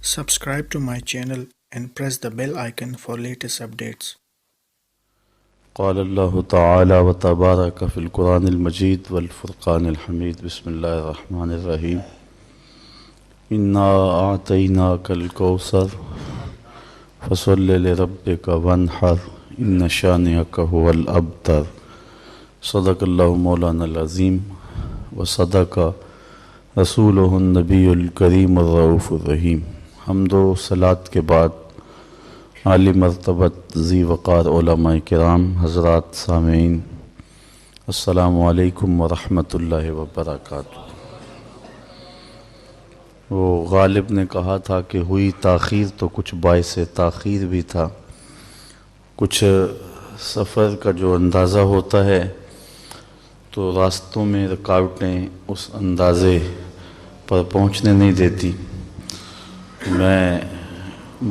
Subscribe to my channel and press the bell icon for latest updates. قال الله تعالى وتبارك في القرآن المجيد والفرقان الحميد بسم الله الرحمن الرحيم إنا أعطيناك الكوثر فصل لربك وانحر إن شانئك هو الأبتر صدق الله مولانا العظيم وصدق رسوله النبي الكريم الرؤوف الرحيم. حمد و صلاۃ کے بعد عالی مرتبت ذی وقار علماء کرام حضرات سامعین، السلام علیکم ورحمۃ اللہ وبرکاتہ۔ وہ غالب نے کہا تھا کہ ہوئی تاخیر تو کچھ باعث تاخیر بھی تھا۔ کچھ سفر کا جو اندازہ ہوتا ہے تو راستوں میں رکاوٹیں اس اندازے پر پہنچنے نہیں دیتی۔ میں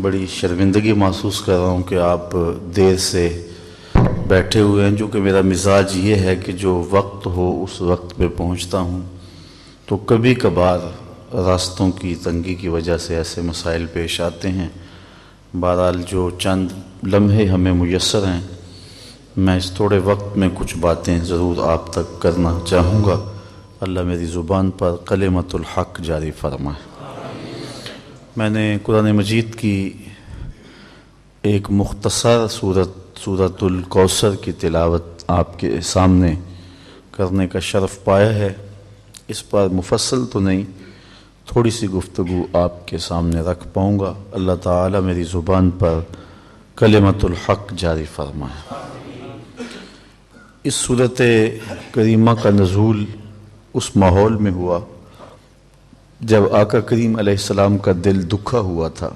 بڑی شرمندگی محسوس کر رہا ہوں کہ آپ دیر سے بیٹھے ہوئے ہیں، جو کہ میرا مزاج یہ ہے کہ جو وقت ہو اس وقت پہ پہنچتا ہوں، تو کبھی کبھار راستوں کی تنگی کی وجہ سے ایسے مسائل پیش آتے ہیں۔ بہرحال جو چند لمحے ہمیں میسر ہیں، میں اس تھوڑے وقت میں کچھ باتیں ضرور آپ تک کرنا چاہوں گا۔ اللہ میری زبان پر کلمۃ الحق جاری فرمائے۔ میں نے قرآن مجید کی ایک مختصر سورۃ الکوثر کی تلاوت آپ کے سامنے کرنے کا شرف پایا ہے۔ اس پر مفصل تو نہیں، تھوڑی سی گفتگو آپ کے سامنے رکھ پاؤں گا۔ اللہ تعالی میری زبان پر کلمۃ الحق جاری فرمائے۔ اس سورۃ کریمہ کا نزول اس ماحول میں ہوا جب آقا کریم علیہ السلام کا دل دکھا ہوا تھا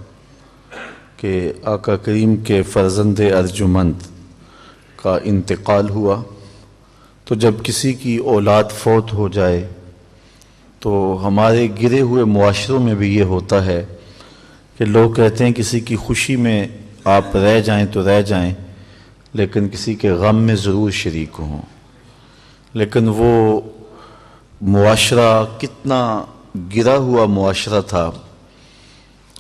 کہ آقا کریم کے فرزند ارجمند کا انتقال ہوا۔ تو جب کسی کی اولاد فوت ہو جائے تو ہمارے گرے ہوئے معاشروں میں بھی یہ ہوتا ہے کہ لوگ کہتے ہیں کسی کی خوشی میں آپ رہ جائیں تو رہ جائیں، لیکن کسی کے غم میں ضرور شریک ہوں۔ لیکن وہ معاشرہ کتنا گرا ہوا معاشرہ تھا،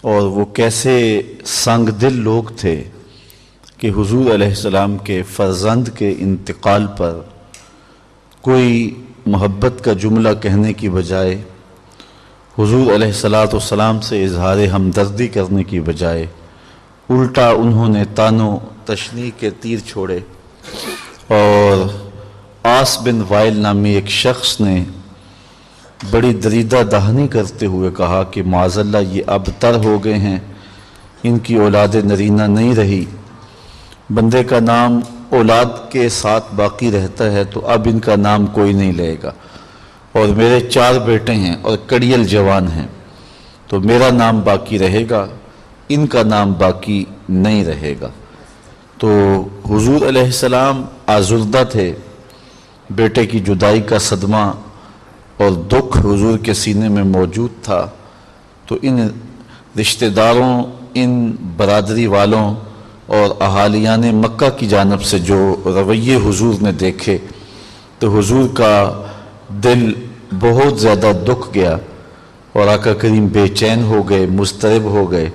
اور وہ کیسے سنگ دل لوگ تھے کہ حضور علیہ السلام کے فرزند کے انتقال پر کوئی محبت کا جملہ کہنے کی بجائے، حضور علیہ السلام سے اظہار ہمدردی کرنے کی بجائے الٹا انہوں نے تان و تشنیع کے تیر چھوڑے، اور آس بن وائل نامی ایک شخص نے بڑی دریدہ دہانی کرتے ہوئے کہا کہ معاذ اللہ یہ ابتر ہو گئے ہیں، ان کی اولاد نرینہ نہیں رہی، بندے کا نام اولاد کے ساتھ باقی رہتا ہے تو اب ان کا نام کوئی نہیں لے گا، اور میرے 4 بیٹے ہیں اور کڑیل جوان ہیں، تو میرا نام باقی رہے گا، ان کا نام باقی نہیں رہے گا۔ تو حضور علیہ السلام آزردہ تھے، بیٹے کی جدائی کا صدمہ اور دکھ حضور کے سینے میں موجود تھا۔ تو ان رشتہ داروں، ان برادری والوں اور اہالیان مکہ کی جانب سے جو رویے حضور نے دیکھے تو حضور کا دل بہت زیادہ دکھ گیا، اور آقا کریم بے چین ہو گئے، مضطرب ہو گئے۔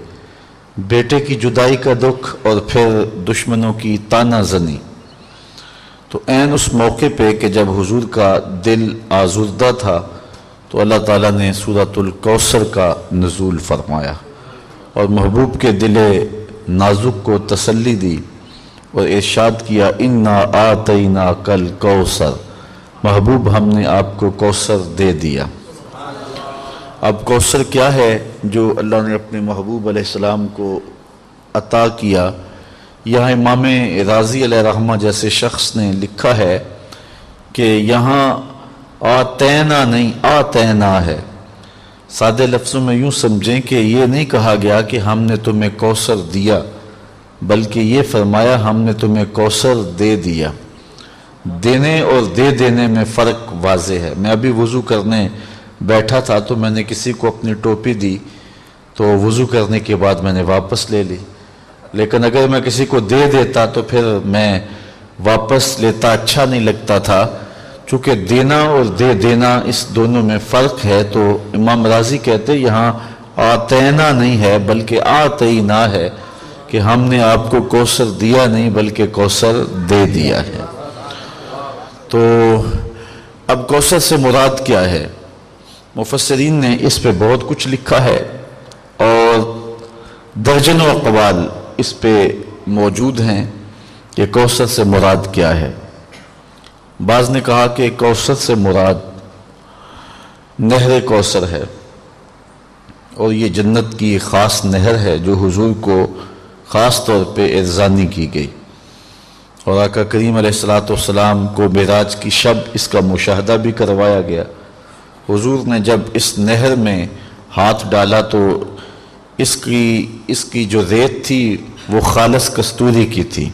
بیٹے کی جدائی کا دکھ اور پھر دشمنوں کی تانا زنی۔ تو عین اس موقع پہ کہ جب حضور کا دل آزردہ تھا تو اللہ تعالیٰ نے سورۃ الکوثر کا نزول فرمایا، اور محبوب کے دل نازک کو تسلی دی اور ارشاد کیا انا آتیناک الکوثر، محبوب ہم نے آپ کو کوثر دے دیا۔ اب کوثر کیا ہے جو اللہ نے اپنے محبوب علیہ السلام کو عطا کیا؟ یہاں امام رازی علیہ رحمہ جیسے شخص نے لکھا ہے کہ یہاں آتینا نہیں آتینا ہے۔ سادے لفظوں میں یوں سمجھیں کہ یہ نہیں کہا گیا کہ ہم نے تمہیں کوثر دیا، بلکہ یہ فرمایا ہم نے تمہیں کوثر دے دیا۔ دینے اور دے دینے میں فرق واضح ہے۔ میں ابھی وضو کرنے بیٹھا تھا تو میں نے کسی کو اپنی ٹوپی دی، تو وضو کرنے کے بعد میں نے واپس لے لی، لیکن اگر میں کسی کو دے دیتا تو پھر میں واپس لیتا اچھا نہیں لگتا تھا۔ چونکہ دینا اور دے دینا اس دونوں میں فرق ہے، تو امام رازی کہتے یہاں آتینا نہیں ہے بلکہ آتینا ہے کہ ہم نے آپ کو کوثر دیا نہیں بلکہ کوثر دے دیا ہے۔ تو اب کوثر سے مراد کیا ہے؟ مفسرین نے اس پہ بہت کچھ لکھا ہے اور درجنوں اقوال اس پہ موجود ہیں کہ کوثر سے مراد کیا ہے۔ بعض نے کہا کہ کوثر سے مراد نہر کوثر ہے اور یہ جنت کی خاص نہر ہے جو حضور کو خاص طور پہ ارزانی کی گئی، اور آقا کریم علیہ السلام کو معراج کی شب اس کا مشاہدہ بھی کروایا گیا۔ حضور نے جب اس نہر میں ہاتھ ڈالا تو اس کی جو ریت تھی وہ خالص کستوری کی تھی،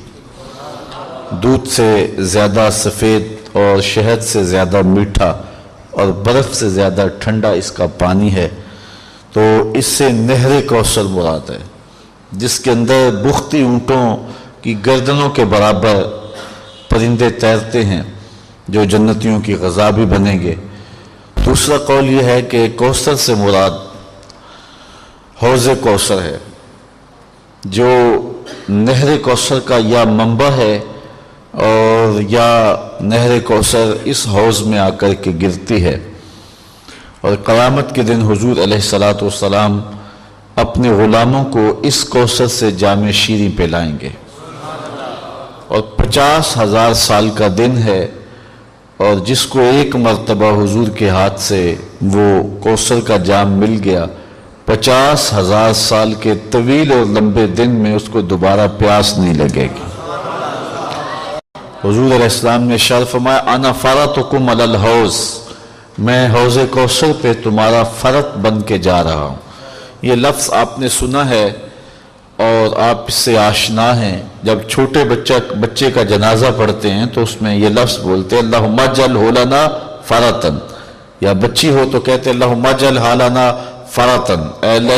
دودھ سے زیادہ سفید اور شہد سے زیادہ میٹھا اور برف سے زیادہ ٹھنڈا اس کا پانی ہے۔ تو اس سے نہر کوثر مراد ہے، جس کے اندر بختی اونٹوں کی گردنوں کے برابر پرندے تیرتے ہیں جو جنتیوں کی غذا بھی بنیں گے۔ دوسرا قول یہ ہے کہ کوثر سے مراد حوض کوثر ہے، جو نہر کوثر کا یا منبع ہے اور یا نہر کوثر اس حوض میں آ کر کے گرتی ہے، اور قیامت کے دن حضور علیہ السلام اپنے غلاموں کو اس کوثر سے جام شیریں پلائیں گے، اور 50,000 سال کا دن ہے، اور جس کو ایک مرتبہ حضور کے ہاتھ سے وہ کوثر کا جام مل گیا، 50,000 سال کے طویل اور لمبے دن میں اس کو دوبارہ پیاس نہیں لگے گی۔ حضور علیہ السلام نے ارشاد فرمایا انا فرطکم علی الحوض، میں حوض کوثر پہ تمہارا فرط بن کے جا رہا ہوں۔ یہ لفظ آپ نے سنا ہے اور آپ اس سے آشنا ہیں، جب چھوٹے بچے کا جنازہ پڑھتے ہیں تو اس میں یہ لفظ بولتے ہیں اللہم اجعلہ لنا فرطن، یا بچی ہو تو کہتے ہیں اللہم اجعلہ لنا فرطن، اے اللہ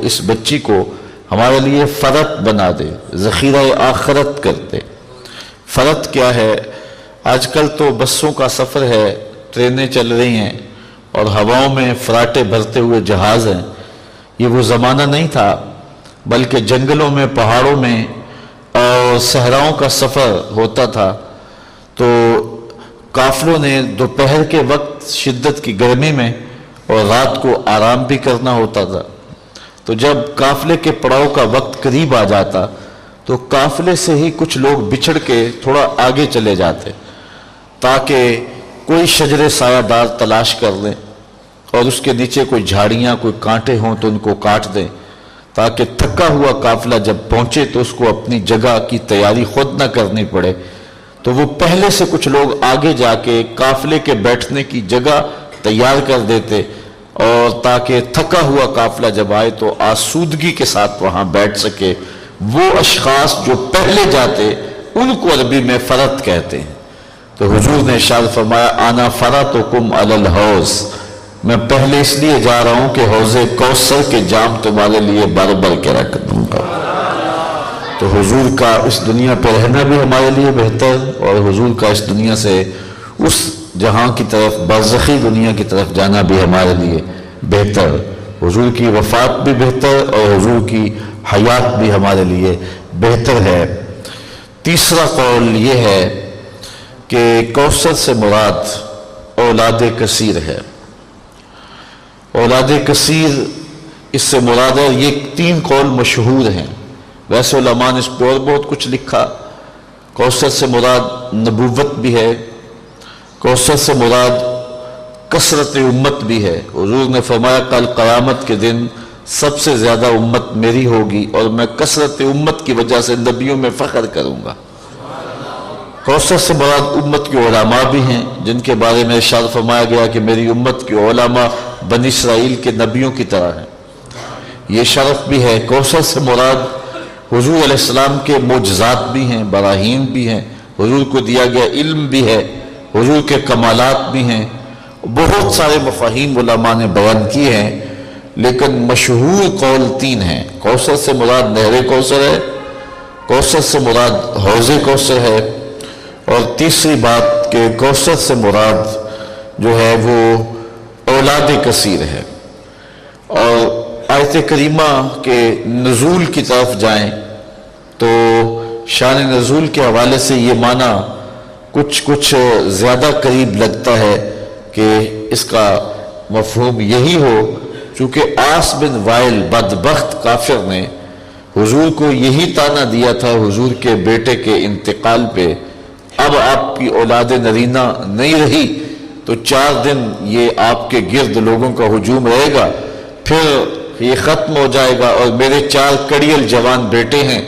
اس بچی کو ہمارے لیے فرط بنا دے، ذخیرہ آخرت کر دے۔ فرط کیا ہے؟ آج کل تو بسوں کا سفر ہے، ٹرینیں چل رہی ہیں اور ہواؤں میں فراٹے بھرتے ہوئے جہاز ہیں۔ یہ وہ زمانہ نہیں تھا، بلکہ جنگلوں میں، پہاڑوں میں اور صحراؤں کا سفر ہوتا تھا، تو قافلوں نے دوپہر کے وقت شدت کی گرمی میں اور رات کو آرام بھی کرنا ہوتا تھا، تو جب قافلے کے پڑاؤ کا وقت قریب آ جاتا تو قافلے سے ہی کچھ لوگ بچھڑ کے تھوڑا آگے چلے جاتے تاکہ کوئی شجر سایہ دار تلاش کر لیں اور اس کے نیچے کوئی جھاڑیاں، کوئی کانٹے ہوں تو ان کو کاٹ دیں، تاکہ تھکا ہوا قافلہ جب پہنچے تو اس کو اپنی جگہ کی تیاری خود نہ کرنی پڑے۔ تو وہ پہلے سے کچھ لوگ آگے جا کے قافلے کے بیٹھنے کی جگہ تیار کر دیتے، اور تاکہ تھکا ہوا قافلہ جب آئے تو آسودگی کے ساتھ وہاں بیٹھ سکے۔ وہ اشخاص جو پہلے جاتے ان کو عربی میں فرط کہتے ہیں۔ تو حضور نے ارشاد فرمایا انا فرطکم علی الحوض، میں پہلے اس لیے جا رہا ہوں کہ حوض کوثر کے جام تمہارے لیے بھر بھر کے رکھ دوں گا۔ تو حضور کا اس دنیا پہ رہنا بھی ہمارے لیے بہتر، اور حضور کا اس دنیا سے اس جہاں کی طرف، برزخی دنیا کی طرف جانا بھی ہمارے لیے بہتر۔ حضور کی وفات بھی بہتر اور حضور کی حیات بھی ہمارے لیے بہتر ہے۔ تیسرا قول یہ ہے کہ کوثر سے مراد اولاد کثیر ہے۔ اولاد کثیر اس سے مراد ہے۔ یہ 3 قول مشہور ہیں، ویسے علماء نے اس پر اور بہت کچھ لکھا۔ کوثر سے مراد نبوت بھی ہے، کوثر سے مراد کثرت امت بھی ہے۔ حضور نے فرمایا کل قیامت کے دن سب سے زیادہ امت میری ہوگی اور میں کثرت امت کی وجہ سے نبیوں میں فخر کروں گا۔ کوثر سے مراد امت کے علماء بھی ہیں، جن کے بارے میں ارشاد فرمایا گیا کہ میری امت کے علماء بنی اسرائیل کے نبیوں کی طرح ہیں۔ یہ شرف بھی ہے۔ کوثر سے مراد حضور علیہ السلام کے معجزات بھی ہیں، براہین بھی ہیں، حضور کو دیا گیا علم بھی ہے، حضور کے کمالات بھی ہیں۔ بہت سارے مفاہیم علماء نے بیان کیے ہیں، لیکن مشہور قول 3 ہیں۔ کوثر سے مراد نہر کوثر ہے، کوثر سے مراد حوض کوثر ہے، اور تیسری بات کہ کوثر سے مراد جو ہے وہ اولاد کثیر ہے۔ اور آیت کریمہ کے نزول کی طرف جائیں تو شان نزول کے حوالے سے یہ معنی کچھ زیادہ قریب لگتا ہے کہ اس کا مفہوم یہی ہو، چونکہ عاص بن وائل بدبخت کافر نے حضور کو یہی طعنہ دیا تھا حضور کے بیٹے کے انتقال پہ، اب آپ کی اولاد نرینہ نہیں رہی تو 4 دن یہ آپ کے گرد لوگوں کا ہجوم رہے گا، پھر یہ ختم ہو جائے گا اور میرے 4 کڑیل جوان بیٹے ہیں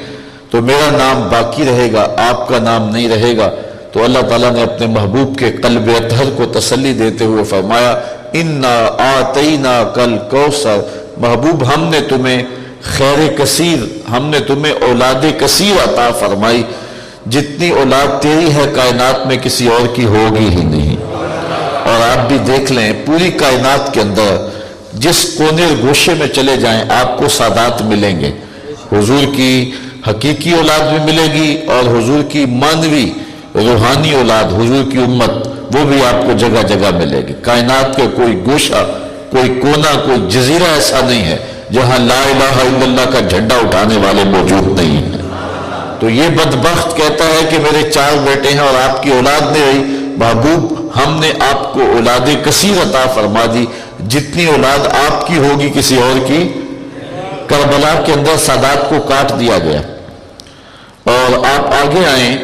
تو میرا نام باقی رہے گا، آپ کا نام نہیں رہے گا۔ تو اللہ تعالیٰ نے اپنے محبوب کے قلب اطہر کو تسلی دیتے ہوئے فرمایا اِنَّا آتَيْنَاكَ الْكَوْثَرَ، محبوب ہم نے تمہیں خیر کثیر، ہم نے تمہیں اولاد کثیر عطا فرمائی، جتنی اولاد تیری ہے کائنات میں کسی اور کی ہوگی ہی نہیں۔ اور آپ بھی دیکھ لیں پوری کائنات کے اندر جس کونے گوشے میں چلے جائیں آپ کو سادات ملیں گے، حضور کی حقیقی اولاد بھی ملے گی اور حضور کی مانوی روحانی اولاد، حضور کی امت، وہ بھی آپ کو جگہ جگہ ملے گی۔ کائنات کے کوئی گوشہ، کوئی کونا، کوئی جزیرہ ایسا نہیں ہے جہاں لا الہ الا اللہ کا جھنڈا اٹھانے والے موجود نہیں ہیں۔ تو یہ بدبخت کہتا ہے کہ میرے 4 بیٹے ہیں اور آپ کی اولاد نہیں رہی، محبوب ہم نے آپ کو اولاد کثیر عطا فرما دی، جتنی اولاد آپ کی ہوگی کسی اور کی۔ کربلا کے اندر سادات کو کاٹ دیا گیا اور آپ آگے آئیں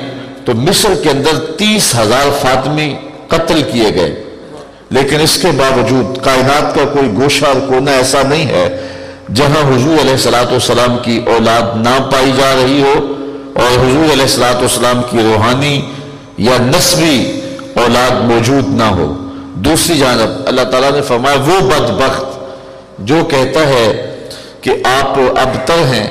تو مصر کے اندر 30,000 فاطمی قتل کیے گئے، لیکن اس کے باوجود کائنات کا کوئی گوشہ اور کونا ایسا نہیں ہے جہاں حضور علیہ السلام کی اولاد نہ پائی جا رہی ہو اور حضور علیہ السلام کی روحانی یا نسبی اولاد موجود نہ ہو۔ دوسری جانب اللہ تعالیٰ نے فرمایا وہ بدبخت جو کہتا ہے کہ آپ ابتر ہیں،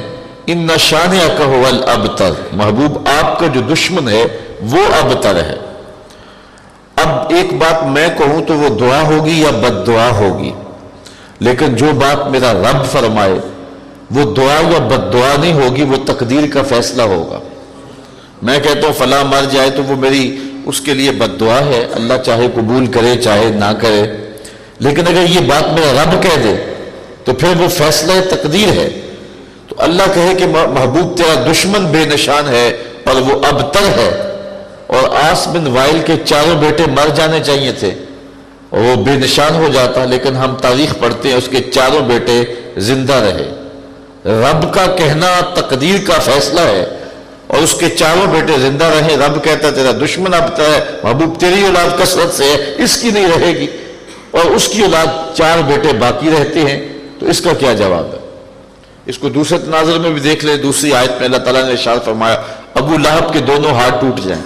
ان شانئک ھو الابتر، محبوب آپ کا جو دشمن ہے وہ ابتر ہے۔ اب ایک بات میں کہوں تو وہ دعا ہوگی یا بد دعا ہوگی، لیکن جو بات میرا رب فرمائے وہ دعا یا بد دعا نہیں ہوگی، وہ تقدیر کا فیصلہ ہوگا۔ میں کہتا ہوں فلاں مر جائے تو وہ میری اس کے لیے بد دعا ہے، اللہ چاہے قبول کرے چاہے نہ کرے، لیکن اگر یہ بات میرا رب کہہ دے تو پھر وہ فیصلہ تقدیر ہے۔ تو اللہ کہے کہ محبوب تیرا دشمن بے نشان ہے اور وہ ابتر ہے، اور عاص بن وائل کے 4 بیٹے مر جانے چاہیے تھے اور وہ بے نشان ہو جاتا، لیکن ہم تاریخ پڑھتے ہیں اس کے 4 بیٹے زندہ رہے۔ رب کا کہنا تقدیر کا فیصلہ ہے اور اس کے 4 بیٹے زندہ رہے۔ رب کہتا ہے تیرا دشمن ابتر ہے، محبوب تیری اولاد کثرت سے ہے، اس کی نہیں رہے گی، اور اس کی اولاد 4 بیٹے باقی رہتے ہیں، تو اس کا کیا جواب ہے؟ اس کو دوسرے تناظر میں بھی دیکھ لیں، دوسری آیت میں اللہ تعالیٰ نے ارشاد فرمایا ابو لہب کے دونوں ہاتھ ٹوٹ جائیں۔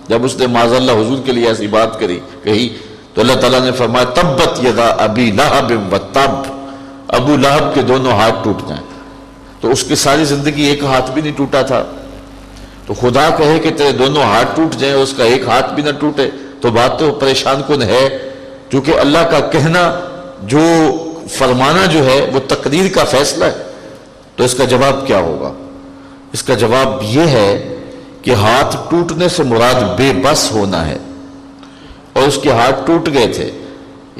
جب اس نے معاذ اللہ حضور کے لیے ایسی بات کہی تو اللہ تعالیٰ نے فرمایا تبت یدا ابی لہب وتب، ابو لہب کے دونوں ہاتھ ٹوٹ جائیں۔ تو اس کی ساری زندگی ایک ہاتھ بھی نہیں ٹوٹا تھا، تو خدا کہے کہ تیرے دونوں ہاتھ ٹوٹ جائیں اور اس کا ایک ہاتھ بھی نہ ٹوٹے تو بات تو پریشان کن ہے، کیونکہ اللہ کا کہنا جو فرمانا جو ہے وہ تقدیر کا فیصلہ ہے۔ تو اس کا جواب کیا ہوگا؟ اس کا جواب یہ ہے کہ ہاتھ ٹوٹنے سے مراد بے بس ہونا ہے، اور اس کے ہاتھ ٹوٹ گئے تھے،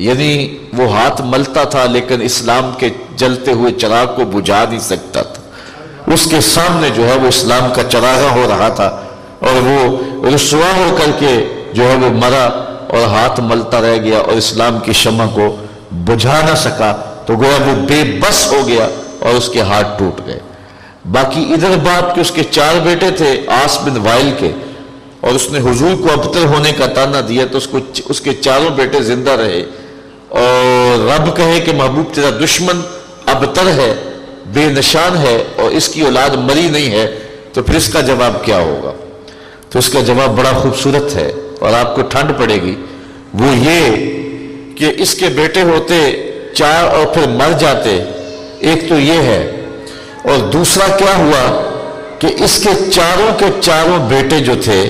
یعنی وہ ہاتھ ملتا تھا لیکن اسلام کے جلتے ہوئے چراغ کو بجھا نہیں سکتا تھا۔ اس کے سامنے جو ہے وہ اسلام کا چراغاں ہو رہا تھا اور وہ رسوا ہو کر کے جو ہے وہ مرا اور ہاتھ ملتا رہ گیا اور اسلام کی شمع کو بجھا نہ سکا، تو گویا وہ بے بس ہو گیا اور اس کے ہاتھ ٹوٹ گئے۔ باقی ادھر بات کہ اس کے 4 بیٹے تھے عاص بن وائل کے، اور اس نے حضور کو ابتر ہونے کا طعنہ دیا تو اس کے 4 بیٹے زندہ رہے، اور رب کہے کہ محبوب تیرا دشمن ابتر ہے، بے نشان ہے اور اس کی اولاد مری نہیں ہے، تو پھر اس کا جواب کیا ہوگا؟ تو اس کا جواب بڑا خوبصورت ہے اور آپ کو ٹھنڈ پڑے گی، وہ یہ کہ اس کے بیٹے ہوتے 4 اور پھر مر جاتے، ایک تو یہ ہے، اور دوسرا کیا ہوا کہ اس کے 4 بیٹے جو تھے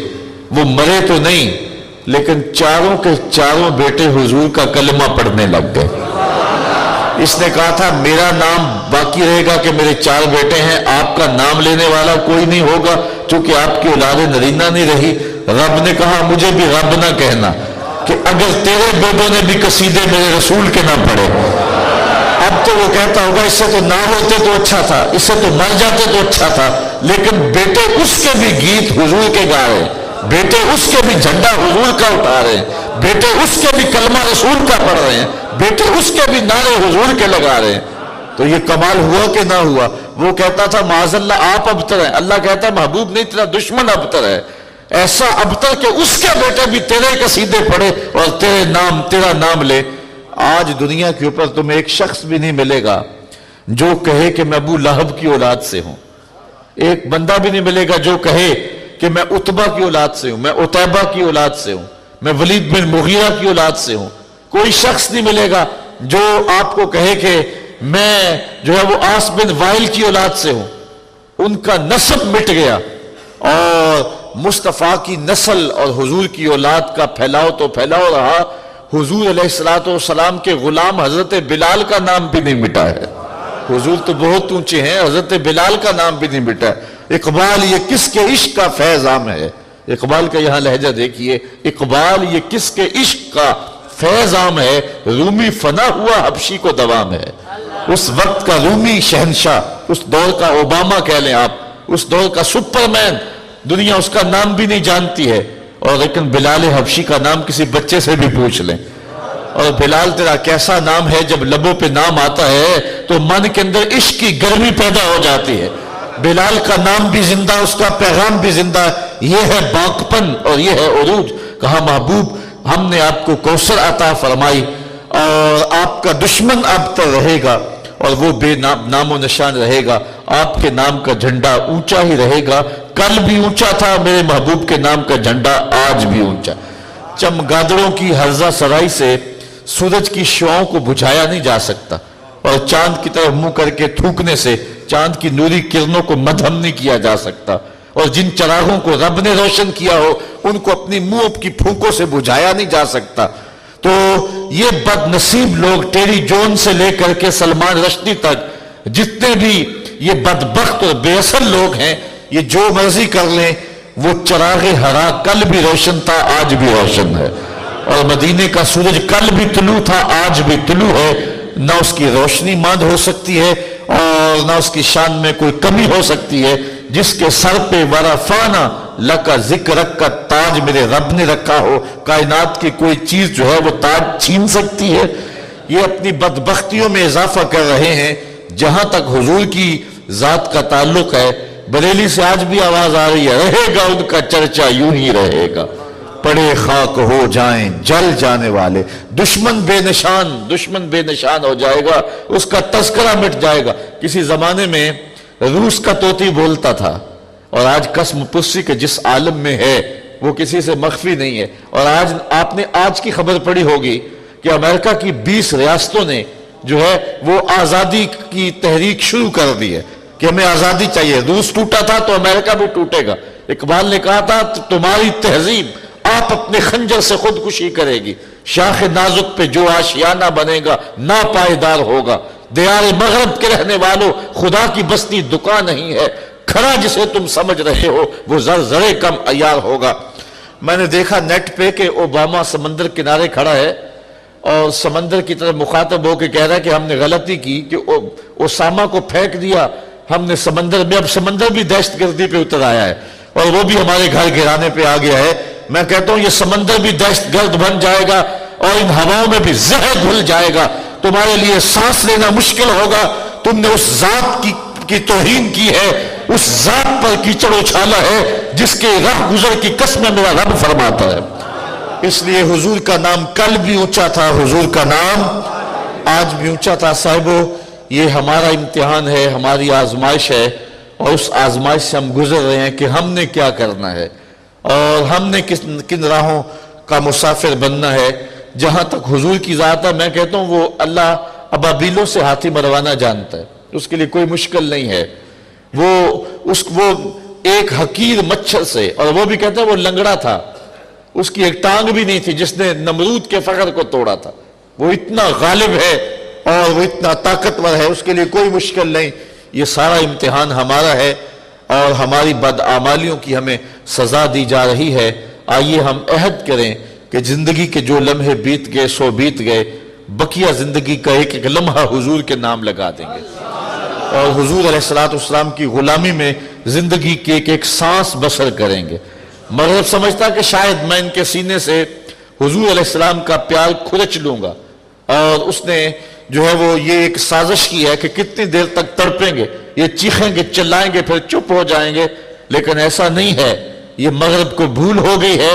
وہ مرے تو نہیں، لیکن 4 کے 4 بیٹے حضور کا کلمہ پڑھنے لگ گئے۔ اس نے کہا تھا میرا نام باقی رہے گا کہ میرے 4 بیٹے ہیں، آپ کا نام لینے والا کوئی نہیں ہوگا چونکہ آپ کی اولاد نرینہ نہیں رہی۔ رب نے کہا مجھے بھی رب نہ کہنا کہ اگر تیرے بیٹوں نے بھی قصیدے میرے رسول کے نہ پڑھے۔ اب اب تو وہ کہتا ہوگا اس سے تو نہ ہوتے تو اچھا تھا، اس سے تو مر جاتے تو اچھا تھا، لیکن بیٹے اس کے بھی گیت حضور کے گا رہے ہیں، بیٹے اس کے بھی جھنڈا حضور کا اٹھا رہے ہیں، بیٹے اس کے بھی کلمہ رسول کا پڑھ رہے ہیں، بیٹے اس کے بھی نعرے حضور کے لگا رہے ہیں. تو یہ کمال ہوا کہ نہ ہوا؟ وہ کہتا تھا معاذ اللہ آپ ابتر ہیں، اللہ کہتا ہے محبوب نہیں، تیرا دشمن ابتر ہے. ایسا ابتر کہ اس کے بیٹے بھی تیرے قصیدے پڑھے اور تیرا نام لے. آج دنیا کے اوپر تمہیں ایک شخص بھی نہیں ملے گا جو کہے کہ میں ابو لہب کی اولاد سے ہوں. ایک بندہ بھی نہیں ملے گا جو کہے کہ میں عتبہ کی اولاد سے ہوں، میں عتیبہ کی اولاد سے ہوں، میں ولید بن مغیرہ کی اولاد سے ہوں. کوئی شخص نہیں ملے گا جو آپ کو کہے کہ میں جو ہے وہ آس بن وائل کی اولاد سے ہوں. ان کا نسب مٹ گیا اور مصطفیٰ کی نسل اور حضور کی اولاد کا پھیلاؤ تو پھیلاؤ رہا. حضور علیہ السلام کے غلام حضرت بلال کا نام بھی نہیں مٹا ہے. حضور تو بہت اونچے ہیں، حضرت بلال کا نام بھی نہیں مٹا ہے. اقبال یہ کس کے عشق کا فیض عام ہے. اقبال کا یہاں لہجہ دیکھیے، اقبال یہ کس کے عشق کا فیض عام ہے. رومی فنا ہوا حبشی کو دوام ہے. اس وقت کا رومی شہنشاہ، اس دور کا اوباما کہہ لیں آپ، اس دور کا سپرمین، دنیا اس کا نام بھی نہیں جانتی ہے. اور لیکن بلال حبشی کا نام کسی بچے سے بھی پوچھ لیں، اور بلال تیرا کیسا نام ہے، جب لبوں پہ نام آتا ہے تو من کے اندر عشق کی گرمی پیدا ہو جاتی ہے. بلال کا نام بھی زندہ، اس کا پیغام بھی زندہ. یہ ہے باقپن اور یہ ہے عروج. کہا محبوب ہم نے آپ کو کوثر عطا فرمائی اور آپ کا دشمن اب تک رہے گا اور وہ بے نام و نشان رہے گا. آپ کے نام کا جھنڈا اونچا ہی رہے گا. کل بھی اونچا تھا میرے محبوب کے نام کا جھنڈا، آج بھی اونچا. چمگادڑوں کی ہرزہ سرائی سے سورج کی شعاؤں کو بجھایا نہیں جا سکتا، اور چاند کی طرف منہ کر کے تھوکنے سے چاند کی نوری کرنوں کو مدھم نہیں کیا جا سکتا. اور جن چراغوں کو رب نے روشن کیا ہو ان کو اپنی منہ کی پھونکوں سے بجھایا نہیں جا سکتا. تو یہ بد نصیب لوگ ٹیری جون سے لے کر کے سلمان رشدی تک جتنے بھی یہ بدبخت اور بے اصل لوگ ہیں، یہ جو مرضی کر لیں، وہ چراغ ہرا کل بھی روشن تھا، آج بھی روشن ہے. اور مدینے کا سورج کل بھی طلوع تھا، آج بھی طلوع ہے. نہ اس کی روشنی ماند ہو سکتی ہے اور نہ اس کی شان میں کوئی کمی ہو سکتی ہے. جس کے سر پہ ورفانا لکا ذکر کا تاج میرے رب نے رکھا ہو، کائنات کی کوئی چیز جو ہے وہ تاج چھین سکتی ہے؟ یہ اپنی بدبختیوں میں اضافہ کر رہے ہیں. جہاں تک حضور کی ذات کا تعلق ہے، بریلی سے آج بھی آواز آ رہی ہے، رہے گا ان کا چرچا یوں ہی رہے گا. پڑے خاک ہو جائیں جل جانے والے، دشمن بے نشان ہو جائے گا، اس کا تذکرہ مٹ جائے گا. کسی زمانے میں روس کا طوطی بولتا تھا، اور آج قسم پرسی کے جس عالم میں ہے وہ کسی سے مخفی نہیں ہے. اور آج آپ نے آج کی خبر پڑھی ہوگی کہ امریکہ کی 20 ریاستوں نے جو ہے وہ آزادی کی تحریک شروع کر دی ہے کہ ہمیں آزادی چاہیے. روس ٹوٹا تھا تو امریکہ بھی ٹوٹے گا. اقبال نے کہا تھا تمہاری تہذیب آپ اپنے خنجر سے خودکشی کرے گی. شاخ نازک پہ جو آشیانہ بنے گا ناپائیدار ہوگا. دیار مغرب کے رہنے والوں، خدا کی بستی دکان نہیں ہے. کھڑا جسے تم سمجھ رہے ہو وہ زرے کم عیار ہوگا. میں نے دیکھا نیٹ پہ کہ اوباما سمندر کنارے کھڑا ہے اور سمندر کی طرف مخاطب ہو کے کہہ رہا ہے کہ ہم نے غلطی کی کہ اسامہ کو پھینک دیا ہم نے سمندر میں. اب سمندر بھی دہشت گردی پہ اتر آیا ہے اور وہ بھی ہمارے گھر گرانے پہ آ گیا ہے. میں کہتا ہوں یہ سمندر بھی دہشت گرد بن جائے گا اور ان ہواؤں میں بھی زہر گھل جائے گا. تمہارے لیے سانس لینا مشکل ہوگا. تم نے اس ذات کی توہین کی ہے، اس ذات پر کیچڑ اچھالا ہے جس کے راہ گزر کی قسم میرا رب فرماتا ہے. اس لیے حضور کا نام کل بھی اونچا تھا، حضور کا نام آج بھی اونچا تھا. صاحبو یہ ہمارا امتحان ہے، ہماری آزمائش ہے، اور اس آزمائش سے ہم گزر رہے ہیں کہ ہم نے کیا کرنا ہے اور ہم نے کن راہوں کا مسافر بننا ہے. جہاں تک حضور کی ذات ہے، میں کہتا ہوں وہ اللہ ابابیلوں سے ہاتھی مروانا جانتا ہے، اس کے لیے کوئی مشکل نہیں ہے. وہ ایک حقیر مچھر سے، اور وہ بھی کہتا ہے وہ لنگڑا تھا، اس کی ایک ٹانگ بھی نہیں تھی جس نے نمرود کے فخر کو توڑا تھا. وہ اتنا غالب ہے اور وہ اتنا طاقتور ہے، اس کے لیے کوئی مشکل نہیں. یہ سارا امتحان ہمارا ہے اور ہماری بدعمالیوں کی ہمیں سزا دی جا رہی ہے. آئیے ہم عہد کریں کہ زندگی کے جو لمحے بیت گئے سو بیت گئے، بقیہ زندگی کا ایک ایک لمحہ حضور کے نام لگا دیں گے اور حضور علیہ السلام کی غلامی میں زندگی کے ایک ایک سانس بسر کریں گے۔ مغرب سمجھتا کہ شاید میں ان کے سینے سے حضور علیہ السلام کا پیار کھرچ لوں گا، اور اس نے جو ہے وہ یہ ایک سازش کی ہے کہ کتنی دیر تک تڑپیں گے، یہ چیخیں گے، چلائیں گے، پھر چپ ہو جائیں گے، لیکن ایسا نہیں ہے۔ یہ مغرب کو بھول ہو گئی ہے۔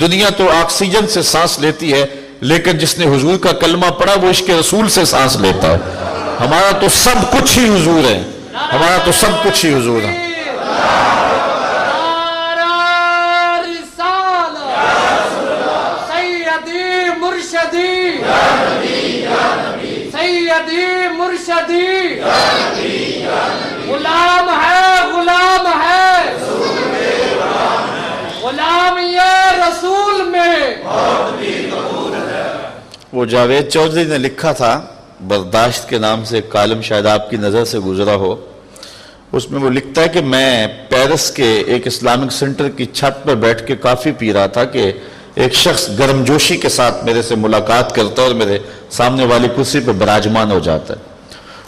دنیا تو آکسیجن سے سانس لیتی ہے، لیکن جس نے حضور کا کلمہ پڑھا وہ عشق رسول سے سانس لیتا ہے۔ ہمارا تو سب کچھ ہی حضور ہے، ہمارا تو سب کچھ ہی حضور ہے۔ سیدی مرشدی غلام ہے، غلام ہے، غلام یہ رسول میں۔ وہ جاوید چودھری نے لکھا تھا برداشت کے نام سے کالم، شاید آپ کی نظر سے گزرا ہو۔ اس میں وہ لکھتا ہے کہ میں پیرس کے ایک اسلامک سینٹر کی چھت پہ بیٹھ کے کافی پی رہا تھا کہ ایک شخص گرم جوشی کے ساتھ میرے سے ملاقات کرتا اور میرے سامنے والی کرسی پہ براجمان ہو جاتا ہے۔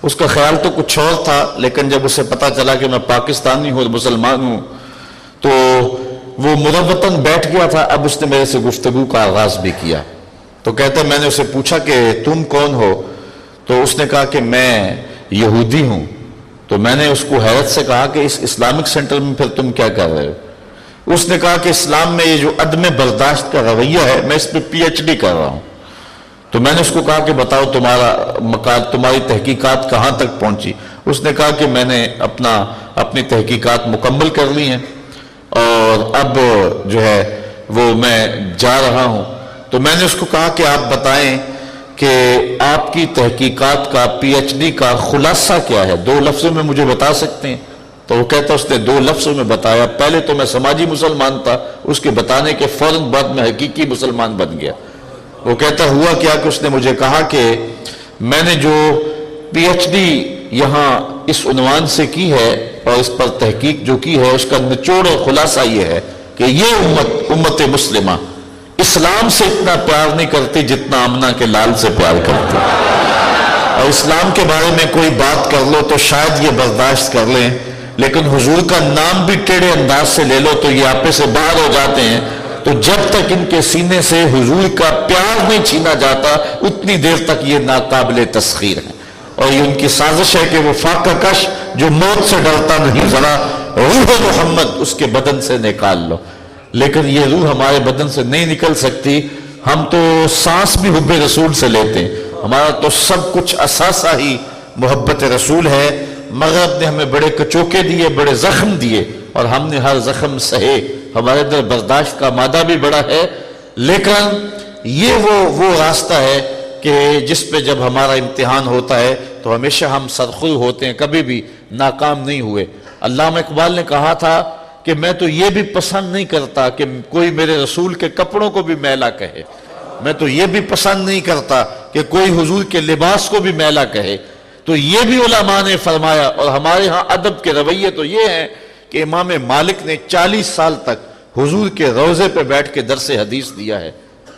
اس کا خیال تو کچھ اور تھا، لیکن جب اسے پتا چلا کہ میں پاکستانی ہوں اور مسلمان ہوں تو وہ مروتاً بیٹھ گیا تھا۔ اب اس نے میرے سے گفتگو کا آغاز بھی کیا۔ تو کہتا ہے میں نے اسے پوچھا کہ تم کون ہو؟ تو اس نے کہا کہ میں یہودی ہوں۔ تو میں نے اس کو حیرت سے کہا کہ اس اسلامک سینٹر میں پھر تم کیا کر رہے ہو؟ اس نے کہا کہ اسلام میں یہ جو عدم برداشت کا رویہ ہے میں اس پہ پی ایچ ڈی کر رہا ہوں۔ تو میں نے اس کو کہا کہ بتاؤ تمہاری تحقیقات کہاں تک پہنچی؟ اس نے کہا کہ میں نے اپنی تحقیقات مکمل کر لی ہیں اور اب جو ہے وہ میں جا رہا ہوں۔ تو میں نے اس کو کہا کہ آپ بتائیں کہ آپ کی تحقیقات کا پی ایچ ڈی کا خلاصہ کیا ہے، 2 لفظوں میں مجھے بتا سکتے ہیں؟ تو وہ کہتا اس نے 2 لفظوں میں بتایا۔ پہلے تو میں سماجی مسلمان تھا، اس کے بتانے کے فوراً بعد میں حقیقی مسلمان بن گیا۔ وہ کہتا ہوا کیا کہ اس نے مجھے کہا کہ میں نے جو پی ایچ ڈی یہاں اس عنوان سے کی ہے اور اس پر تحقیق جو کی ہے اس کا نچوڑ اور خلاصہ یہ ہے کہ یہ امت مسلمہ اسلام سے اتنا پیار نہیں کرتی جتنا آمنہ کے لال سے پیار کرتی، اور اسلام کے بارے میں کوئی بات کر لو تو شاید یہ برداشت کر لیں، لیکن حضور کا نام بھی ٹیڑے انداز سے لے لو تو یہ آپے سے باہر ہو جاتے ہیں۔ تو جب تک ان کے سینے سے حضور کا پیار نہیں چھینا جاتا اتنی دیر تک یہ ناقابل تسخیر ہے، اور یہ ان کی سازش ہے کہ وہ فاقہ کش جو موت سے ڈرتا نہیں، ذرا روح محمد اس کے بدن سے نکال لو۔ لیکن یہ روح ہمارے بدن سے نہیں نکل سکتی، ہم تو سانس بھی حب رسول سے لیتے ہیں، ہمارا تو سب کچھ اثاثہ ہی محبت رسول ہے۔ مغرب نے ہمیں بڑے کچوکے دیے، بڑے زخم دیے، اور ہم نے ہر زخم سہے، ہمارے اندر برداشت کا مادہ بھی بڑا ہے، لیکن یہ وہ راستہ ہے کہ جس پہ جب ہمارا امتحان ہوتا ہے تو ہمیشہ ہم سرخرو ہوتے ہیں، کبھی بھی ناکام نہیں ہوئے۔ علامہ اقبال نے کہا تھا کہ میں تو یہ بھی پسند نہیں کرتا کہ کوئی میرے رسول کے کپڑوں کو بھی میلا کہے، میں تو یہ بھی پسند نہیں کرتا کہ کوئی حضور کے لباس کو بھی میلا کہے۔ تو یہ بھی علماء نے فرمایا، اور ہمارے ہاں ادب کے رویے تو یہ ہیں کہ امام مالک نے 40 سال تک حضور کے روضے پہ بیٹھ کے درس حدیث دیا ہے،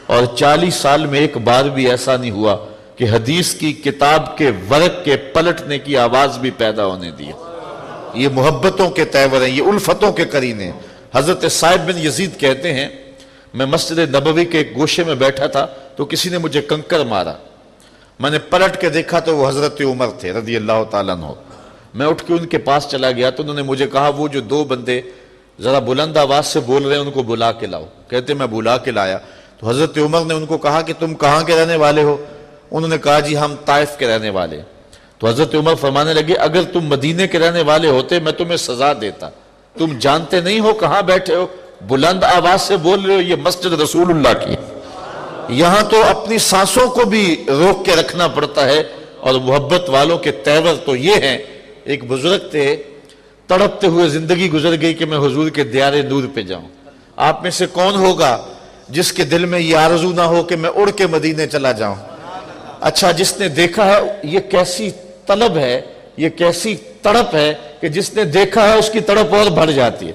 اور 40 سال میں ایک بار بھی ایسا نہیں ہوا کہ حدیث کی کتاب کے ورق کے پلٹنے کی آواز بھی پیدا ہونے دی۔ یہ محبتوں کے تیور ہیں، یہ الفتوں کے قرین ہیں۔ حضرت صاحب بن یزید کہتے ہیں میں مسجد نبوی کے ایک گوشے میں بیٹھا تھا تو کسی نے مجھے کنکر مارا، میں نے پلٹ کے دیکھا تو وہ حضرت عمر تھے رضی اللہ تعالیٰ عنہ۔ میں اٹھ کے ان کے پاس چلا گیا تو انہوں نے مجھے کہا وہ جو 2 بندے ذرا بلند آواز سے بول رہے ہیں ان کو بلا کے لاؤ۔ کہتے میں بلا کے لایا تو حضرت عمر نے ان کو کہا کہ تم کہاں کے رہنے والے ہو؟ انہوں نے کہا جی ہم طائف کے رہنے والے۔ تو حضرت عمر فرمانے لگے اگر تم مدینے کے رہنے والے ہوتے میں تمہیں سزا دیتا، تم جانتے نہیں ہو کہاں بیٹھے ہو، بلند آواز سے بول رہے ہو، یہ مسجد رسول اللہ کی، یہاں تو اپنی سانسوں کو بھی روک کے رکھنا پڑتا ہے۔ اور محبت والوں کے تیور تو یہ ہیں، ایک بزرگ تھے تڑپتے ہوئے زندگی گزر گئی کہ میں حضور کے دیار نور پہ جاؤں۔ آپ میں سے کون ہوگا جس کے دل میں یہ آرزو نہ ہو کہ میں اڑ کے مدینے چلا جاؤں؟ اچھا جس نے دیکھا ہے یہ کیسی طلب ہے، یہ کیسی تڑپ ہے کہ جس نے دیکھا ہے اس کی تڑپ اور بڑھ جاتی ہے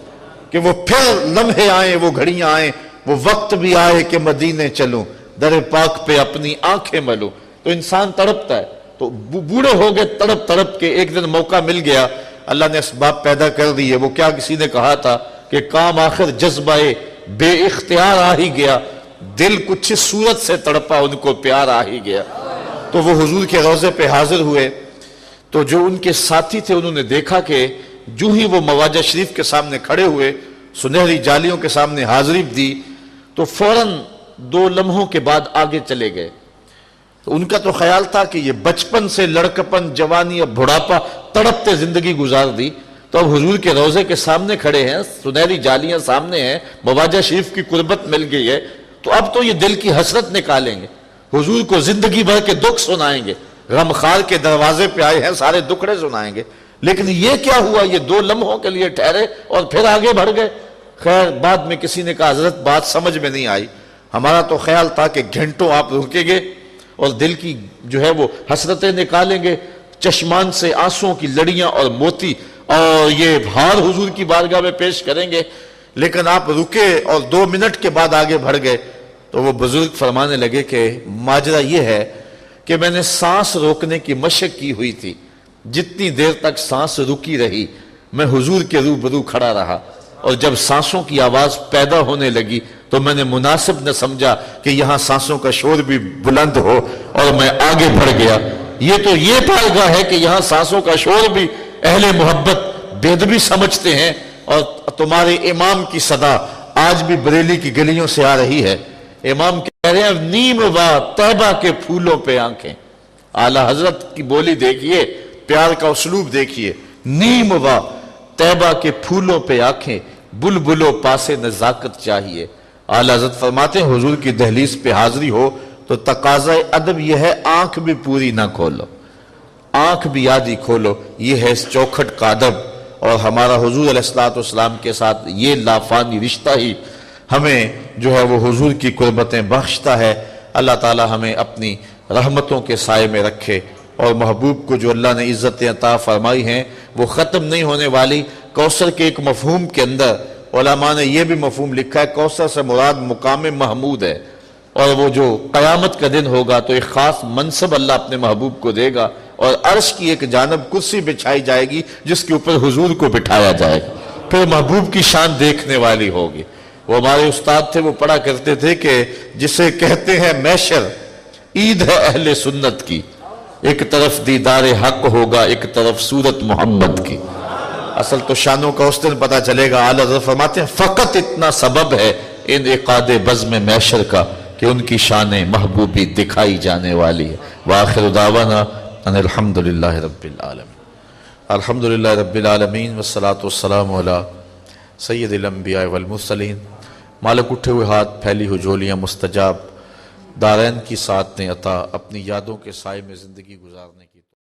کہ وہ پھر لمحے آئیں، وہ گھڑیاں آئیں، وہ وقت بھی آئے کہ مدینے چلوں، در پاک پہ اپنی آنکھیں ملوں۔ تو انسان تڑپتا ہے. تو بوڑھے ہو گئے تڑپ تڑپ کے. ایک دن موقع مل گیا, اللہ نے اسباب پیدا کر دیے. وہ کیا, کسی نے کہا تھا کہ کام آخر جذبہ بے اختیار آ ہی گیا, دل کچھ صورت سے تڑپا, ان کو پیار آ ہی گیا. تو وہ حضور کے روضے پہ حاضر ہوئے. تو جو ان کے ساتھی تھے انہوں نے دیکھا کہ جو ہی وہ مواجہ شریف کے سامنے کھڑے ہوئے, سنہری جالیوں کے سامنے حاضری دی, تو فوراً 2 لمحوں کے بعد آگے چلے گئے. تو ان کا تو خیال تھا کہ یہ بچپن سے لڑکپن, جوانی, اب بڑھاپا, تڑپتے زندگی گزار دی, تو اب حضور کے روضے کے سامنے کھڑے ہیں, سنہری جالیاں سامنے ہیں, مواجہ شریف کی قربت مل گئی ہے, تو اب تو یہ دل کی حسرت نکالیں گے, حضور کو زندگی بھر کے دکھ سنائیں گے, غمخوار کے دروازے پہ آئے ہیں, سارے دکھڑے سنائیں گے. لیکن یہ کیا ہوا, یہ 2 لمحوں کے لیے ٹھہرے اور پھر آگے بڑھ گئے. خیر بعد میں کسی نے کہا حضرت بات سمجھ میں نہیں آئی, ہمارا تو خیال تھا کہ گھنٹوں آپ رکیں گے اور دل کی جو ہے وہ حسرتیں نکالیں گے, چشمان سے آنسوؤں کی لڑیاں اور موتی اور یہ ہار حضور کی بارگاہ میں پیش کریں گے, لیکن آپ رکے اور 2 منٹ کے بعد آگے بڑھ گئے. تو وہ بزرگ فرمانے لگے کہ ماجرا یہ ہے کہ میں نے سانس روکنے کی مشق کی ہوئی تھی, جتنی دیر تک سانس رکی رہی میں حضور کے روبرو کھڑا رہا, اور جب سانسوں کی آواز پیدا ہونے لگی تو میں نے مناسب نہ سمجھا کہ یہاں سانسوں کا شور بھی بلند ہو, اور میں آگے بڑھ گیا. یہ تو یہ پائے ہے کہ یہاں سانسوں کا شور بھی اہل محبت بےدبی سمجھتے ہیں, اور تمہارے امام کی صدا آج بھی بریلی کی گلیوں سے آ رہی ہے. امام کہہ رہے ہیں نیم وا طیبہ کے پھولوں پہ آنکھیں. اعلیٰ حضرت کی بولی دیکھیے, پیار کا اسلوب دیکھیے. نیم وا طیبہ کے پھولوں پہ آنکھیں, بلبلو پاسے نزاکت چاہیے. اعلیٰ حضرت فرماتے ہیں حضور کی دہلیز پہ حاضری ہو تو تقاضۂ ادب یہ ہے آنکھ بھی پوری نہ کھولو, آنکھ بھی آدھی کھولو. یہ ہے اس چوکھٹ کا ادب, اور ہمارا حضور علیہ السلام کے ساتھ یہ لافانی رشتہ ہی ہمیں جو ہے وہ حضور کی قربتیں بخشتا ہے. اللہ تعالی ہمیں اپنی رحمتوں کے سائے میں رکھے, اور محبوب کو جو اللہ نے عزت عطا فرمائی ہیں وہ ختم نہیں ہونے والی. کوثر کے ایک مفہوم کے اندر علماء نے یہ بھی مفہوم لکھا ہے, کوثر سے مراد مقام محمود ہے, اور وہ جو قیامت کا دن ہوگا تو ایک خاص منصب اللہ اپنے محبوب کو دے گا, اور عرش کی ایک جانب کرسی بچھائی جائے گی جس کے اوپر حضور کو بٹھایا جائے گا. پھر محبوب کی شان دیکھنے والی ہوگی. وہ ہمارے استاد تھے, وہ پڑھا کرتے تھے کہ جسے کہتے ہیں محشر, عید ہے اہل سنت کی, ایک طرف دیدار حق ہوگا, ایک طرف صورت محمد کی. اصل تو شانوں کا اس دن پتہ چلے گا. اعلیٰ حضرت فرماتے ہیں فقط اتنا سبب ہے انعقاد بزم محشر کا کہ ان کی شان محبوبی دکھائی جانے والی ہے. وآخر دعوانا ان الحمدللہ رب العالمین. الحمدللہ رب العالمین والصلاة والسلام علی سید الانبیاء والمرسلین. مالک اٹھے ہوئے ہاتھ, پھیلی ہوئی جھولیاں مستجاب, دارین کی ساتھ نے عطا, اپنی یادوں کے سائے میں زندگی گزارنے کی